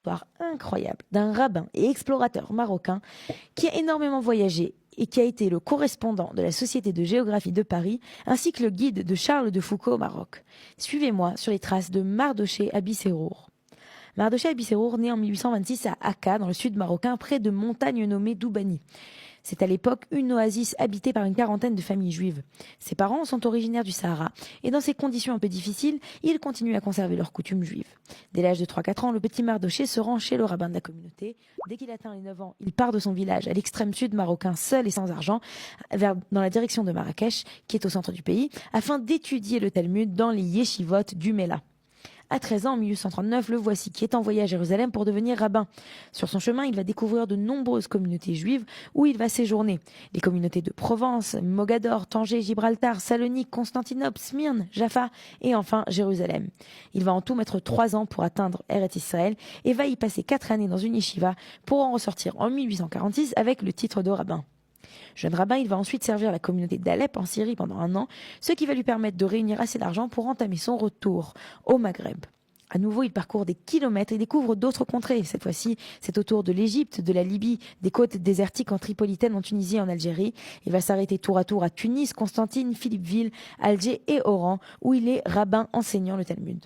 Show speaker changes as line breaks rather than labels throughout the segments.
histoire incroyable d'un rabbin et explorateur marocain qui a énormément voyagé et qui a été le correspondant de la Société de géographie de Paris, ainsi que le guide de Charles de Foucault au Maroc. Suivez-moi sur les traces de Mardoché Abissérour. Mardoché Abissérour naît en 1826 à Akka, dans le sud marocain, près de montagnes nommées Doubani. C'est à l'époque une oasis habitée par une quarantaine de familles juives. Ses parents sont originaires du Sahara et dans ces conditions un peu difficiles, ils continuent à conserver leurs coutumes juives. Dès l'âge de 3-4 ans, le petit Mardoché se rend chez le rabbin de la communauté. Dès qu'il atteint les 9 ans, il part de son village à l'extrême sud marocain, seul et sans argent, dans la direction de Marrakech, qui est au centre du pays, afin d'étudier le Talmud dans les yeshivot du Mela. À 13 ans, en 1839, le voici qui est envoyé à Jérusalem pour devenir rabbin. Sur son chemin, il va découvrir de nombreuses communautés juives où il va séjourner. Les communautés de Provence, Mogador, Tanger, Gibraltar, Salonique, Constantinople, Smyrne, Jaffa et enfin Jérusalem. Il va en tout mettre 3 ans pour atteindre Eretz Israël et va y passer 4 années dans une yeshiva pour en ressortir en 1846 avec le titre de rabbin. Jeune rabbin, il va ensuite servir la communauté d'Alep en Syrie pendant 1 an, ce qui va lui permettre de réunir assez d'argent pour entamer son retour au Maghreb. À nouveau, il parcourt des kilomètres et découvre d'autres contrées. Cette fois-ci, c'est autour de l'Égypte, de la Libye, des côtes désertiques en Tripolitaine, en Tunisie et en Algérie. Il va s'arrêter tour à tour à Tunis, Constantine, Philippeville, Alger et Oran, où il est rabbin enseignant le Talmud.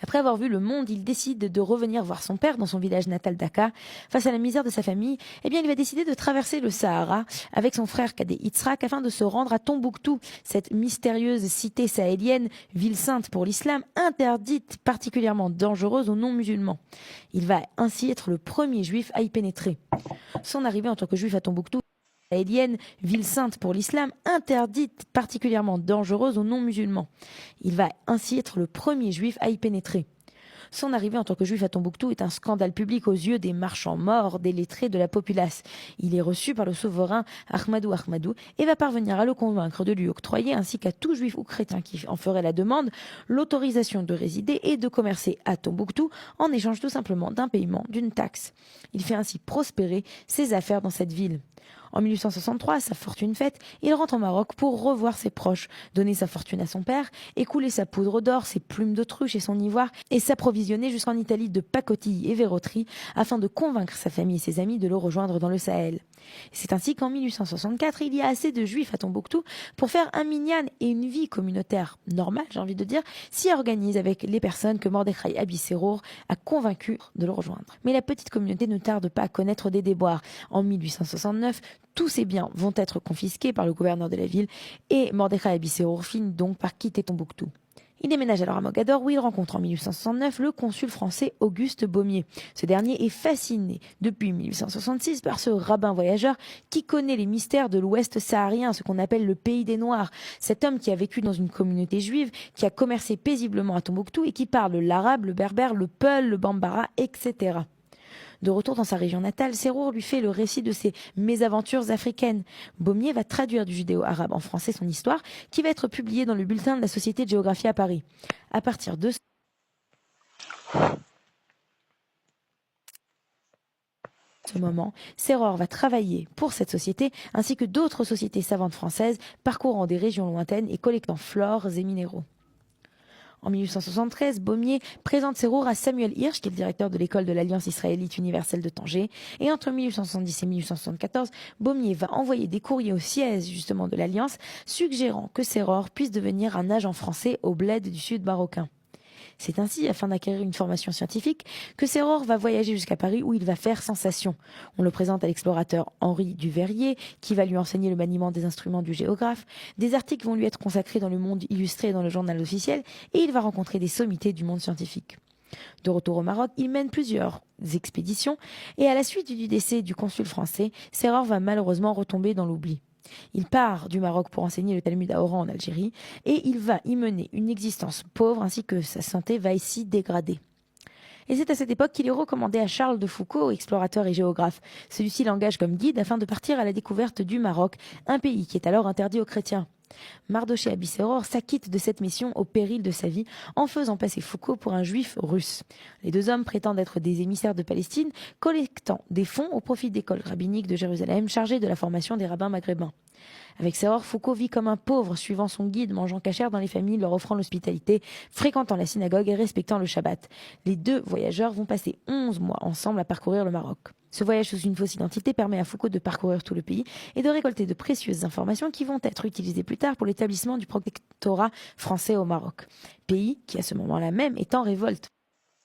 Après avoir vu le monde, il décide de revenir voir son père dans son village natal d'Aka. Face à la misère de sa famille, il va décider de traverser le Sahara avec son frère cadet Yitzhak afin de se rendre à Tombouctou, cette mystérieuse cité sahélienne, ville sainte pour l'islam, interdite, particulièrement dangereuse aux non-musulmans. Il va ainsi être le premier juif à y pénétrer. Son arrivée en tant que juif à Tombouctou, sahélienne, ville sainte pour l'islam, interdite, particulièrement dangereuse aux non-musulmans. Il va ainsi être le premier juif à y pénétrer. Son arrivée en tant que juif à Tombouctou est un scandale public aux yeux des marchands morts, des lettrés de la populace. Il est reçu par le souverain Ahmadou et va parvenir à le convaincre de lui octroyer, ainsi qu'à tout juif ou chrétien qui en ferait la demande, l'autorisation de résider et de commercer à Tombouctou en échange tout simplement d'un paiement d'une taxe. Il fait ainsi prospérer ses affaires dans cette ville. En 1863, sa fortune faite, il rentre au Maroc pour revoir ses proches, donner sa fortune à son père, écouler sa poudre d'or, ses plumes d'autruche et son ivoire, et s'approvisionner jusqu'en Italie de pacotilles et verroteries afin de convaincre sa famille et ses amis de le rejoindre dans le Sahel. C'est ainsi qu'en 1864, il y a assez de juifs à Tombouctou pour faire un minyan et une vie communautaire normale, j'ai envie de dire, s'y organise avec les personnes que Mordechai Abissérour a convaincu de le rejoindre. Mais la petite communauté ne tarde pas à connaître des déboires. En 1869, tous ses biens vont être confisqués par le gouverneur de la ville et Mordechai Abissérour finit donc par quitter Tombouctou. Il déménage alors à Mogador où il rencontre en 1869 le consul français Auguste Baumier. Ce dernier est fasciné depuis 1866 par ce rabbin voyageur qui connaît les mystères de l'Ouest saharien, ce qu'on appelle le pays des Noirs. Cet homme qui a vécu dans une communauté juive, qui a commercé paisiblement à Tombouctou et qui parle l'arabe, le berbère, le peul, le bambara, etc. De retour dans sa région natale, Sérour lui fait le récit de ses mésaventures africaines. Baumier va traduire du judéo-arabe en français son histoire, qui va être publiée dans le bulletin de la Société de géographie à Paris. À partir de ce moment, Sérour va travailler pour cette société ainsi que d'autres sociétés savantes françaises, parcourant des régions lointaines et collectant flores et minéraux. En 1873, Baumier présente Sérour à Samuel Hirsch, qui est le directeur de l'école de l'Alliance israélite universelle de Tanger. Et entre 1870 et 1874, Baumier va envoyer des courriers au siège justement de l'Alliance, suggérant que Sérour puisse devenir un agent français au bled du sud marocain. C'est ainsi, afin d'acquérir une formation scientifique, que Sérour va voyager jusqu'à Paris où il va faire sensation. On le présente à l'explorateur Henri Duverrier, qui va lui enseigner le maniement des instruments du géographe. Des articles vont lui être consacrés dans le Monde illustré et dans le journal officiel, et il va rencontrer des sommités du monde scientifique. De retour au Maroc, il mène plusieurs expéditions, et à la suite du décès du consul français, Sérour va malheureusement retomber dans l'oubli. Il part du Maroc pour enseigner le Talmud à Oran en Algérie et il va y mener une existence pauvre ainsi que sa santé va ici dégrader. Et c'est à cette époque qu'il est recommandé à Charles de Foucault, explorateur et géographe. Celui-ci l'engage comme guide afin de partir à la découverte du Maroc, un pays qui est alors interdit aux chrétiens. Mardoché Abissérour s'acquitte de cette mission au péril de sa vie en faisant passer Foucault pour un juif russe. Les deux hommes prétendent être des émissaires de Palestine, collectant des fonds au profit d'écoles rabbiniques de Jérusalem chargées de la formation des rabbins maghrébins. Avec Seror, Foucault vit comme un pauvre, suivant son guide, mangeant cachère dans les familles, leur offrant l'hospitalité, fréquentant la synagogue et respectant le Shabbat. Les deux voyageurs vont passer 11 mois ensemble à parcourir le Maroc. Ce voyage sous une fausse identité permet à Foucault de parcourir tout le pays et de récolter de précieuses informations qui vont être utilisées plus tard pour l'établissement du protectorat français au Maroc. Pays qui, à ce moment-là même, est en révolte.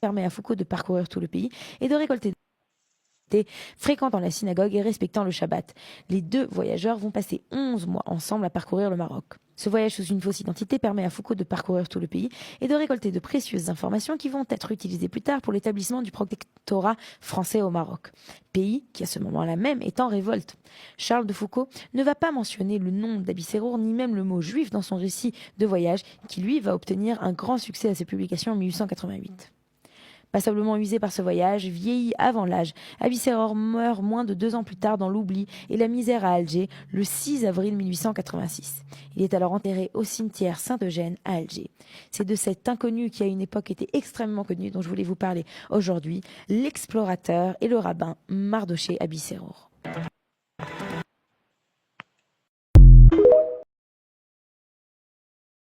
Permet à Foucault de parcourir tout le pays et de récolter fréquentant la synagogue et respectant le Shabbat. Les deux voyageurs vont passer 11 mois ensemble à parcourir le Maroc. Ce voyage sous une fausse identité permet à Foucault de parcourir tout le pays et de récolter de précieuses informations qui vont être utilisées plus tard pour l'établissement du protectorat français au Maroc. Pays qui, à ce moment-là même, est en révolte. Charles de Foucault ne va pas mentionner le nom d'Abissérour ni même le mot juif dans son récit de voyage qui, lui, va obtenir un grand succès à ses publications en 1888. Passablement usé par ce voyage, vieilli avant l'âge, Abissérour meurt moins de 2 ans plus tard dans l'oubli et la misère à Alger, le 6 avril 1886. Il est alors enterré au cimetière Saint-Eugène à Alger. C'est de cet inconnu qui à une époque était extrêmement connu dont je voulais vous parler aujourd'hui, l'explorateur et le rabbin Mardochée Abissérour.